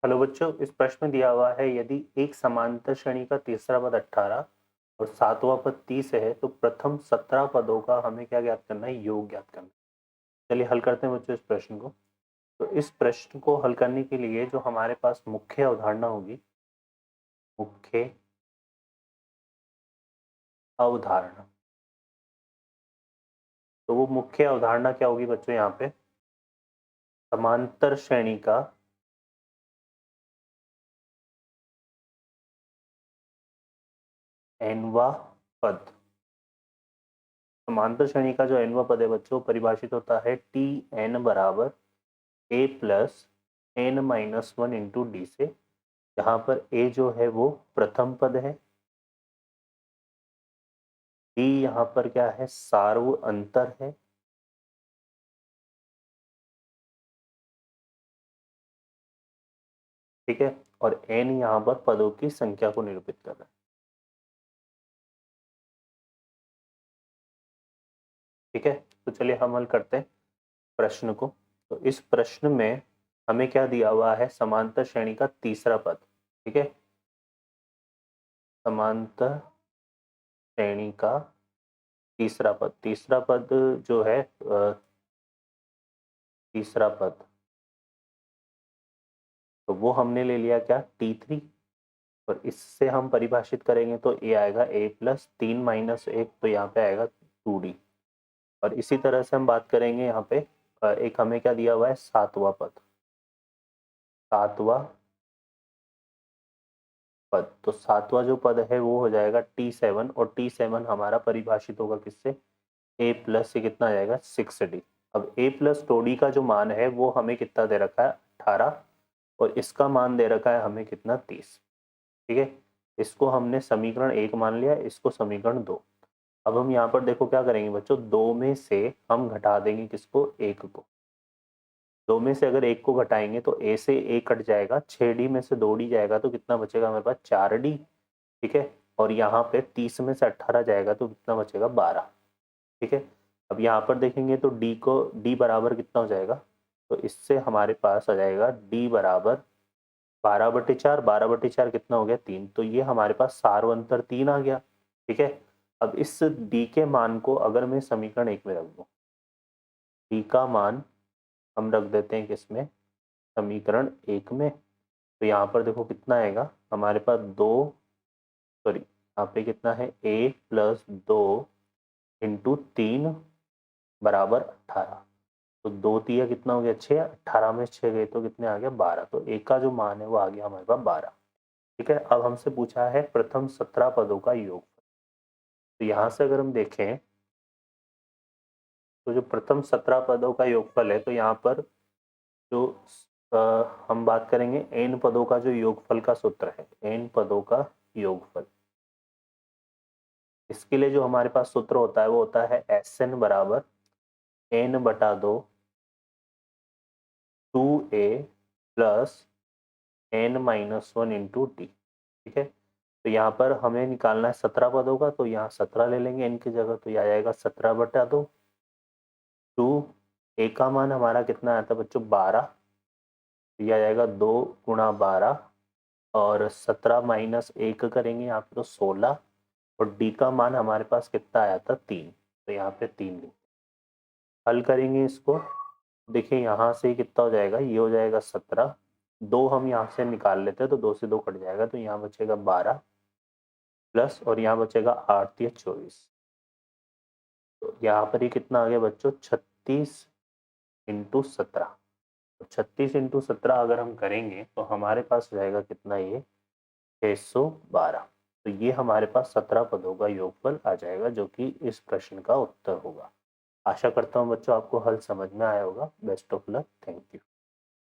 Hello बच्चों, इस प्रश्न में दिया हुआ है यदि एक समांतर श्रेणी का तीसरा पद 18 और सातवां पद 30 है तो प्रथम 17 पदों का हमें क्या ज्ञात करना है, योग ज्ञात करना है। चलिए हल करते हैं बच्चों इस प्रश्न को। तो इस प्रश्न को हल करने के लिए जो हमारे पास मुख्य अवधारणा होगी, मुख्य अवधारणा, तो वो मुख्य अवधारणा क्या होगी बच्चों, यहाँ पे समांतर श्रेणी का nवां पद, समांतर श्रेणी का जो nवां पद है बच्चों परिभाषित होता है टी एन बराबर A plus N minus one into D से, जहां पर ए जो है वो प्रथम पद है, डी यहाँ पर क्या है, सार्व अंतर है, ठीक है, और एन यहाँ पर पदों की संख्या को निरूपित कर रहा है। ठीक है, तो चलिए हम हल करते हैं प्रश्न को। तो इस प्रश्न में हमें क्या दिया हुआ है, समांतर श्रेणी का तीसरा पद। ठीक है, समांतर श्रेणी का तीसरा पद, तीसरा पद जो है तीसरा पद, तो वो हमने ले लिया क्या, T3, और इससे हम परिभाषित करेंगे तो ए आएगा ए प्लस 3 - 1, तो यहाँ पे आएगा 2D। और इसी तरह से हम बात करेंगे यहाँ पे एक हमें क्या दिया हुआ है, सातवां पद, सातवां पद, तो सातवां जो पद है वो हो जाएगा T7, और T7 हमारा परिभाषित होगा किससे, ए प्लस से कितना आ जाएगा 6D। अब ए प्लस 2D का जो मान है वो हमें कितना दे रखा है, 18, और इसका मान दे रखा है हमें कितना, 30। ठीक है, इसको हमने समीकरण 1 मान लिया, इसको समीकरण 2। अब हम यहाँ पर देखो क्या करेंगे बच्चों, 2 में से हम घटा देंगे किसको, 1 को। 2 में से अगर 1 को घटाएंगे तो ए से ए कट जाएगा, 6D में से 2D जाएगा तो कितना बचेगा हमारे पास, 4D। ठीक है, और यहाँ पे 30 में से 18 जाएगा तो कितना बचेगा, 12। ठीक है, अब यहाँ पर देखेंगे तो D बराबर कितना हो जाएगा, तो इससे हमारे पास आ जाएगा D बराबर 12/4, 12/4 कितना हो गया, 3, तो ये हमारे पास सार्वंतर 3 आ गया। ठीक है, अब इस D के मान को अगर मैं समीकरण 1 में रख दूं, D का मान हम रख देते हैं किसमें, समीकरण 1 में, तो यहाँ पर देखो कितना आएगा हमारे पास, यहाँ पे कितना है, a प्लस 2 इंटू 3 बराबर 18, तो 2 तिया कितना हो गया, 6, 18 में 6 गए तो कितने आ गया, 12, तो एक का जो मान है वो आ गया हमारे पास 12। ठीक है, अब हमसे पूछा है प्रथम 17 पदों का योग। तो यहाँ से अगर हम देखें तो जो प्रथम 17 पदों का योगफल है, तो यहाँ पर जो हम बात करेंगे n पदों का जो योगफल का सूत्र है, n पदों का योगफल, इसके लिए जो हमारे पास सूत्र होता है वो होता है Sn बराबर n/2 2a plus n-1 into T. ठीक है, तो यहाँ पर हमें निकालना है 17 पदों का, तो यहाँ 17 ले लेंगे n की जगह, तो यह आ जाएगा 17/2। 2 a का मान हमारा कितना आया था बच्चों, 12, तो यह आ जाएगा 2 गुणा 12, और 17 माइनस 1 करेंगे यहाँ पे तो 16, और d का मान हमारे पास कितना आया था, 3, तो यहाँ पे 3 हल करेंगे इसको। देखिए यहाँ से कितना हो जाएगा, ये हो जाएगा 17, 2 हम यहाँ से निकाल लेते हैं तो 2 से 2 कट जाएगा, तो यहाँ बचेगा 12 प्लस, और यहाँ बचेगा 8 या 24, तो यहाँ पर ये कितना आ गया बच्चों, 36 इंटू 17। तो 36 इंटू 17 अगर हम करेंगे तो हमारे पास जाएगा कितना, ये 612। तो ये हमारे पास 17 पदों का योगफल आ जाएगा, जो कि इस प्रश्न का उत्तर होगा। आशा करता हूँ बच्चों आपको हल समझ में आया होगा। Best of luck, thank you.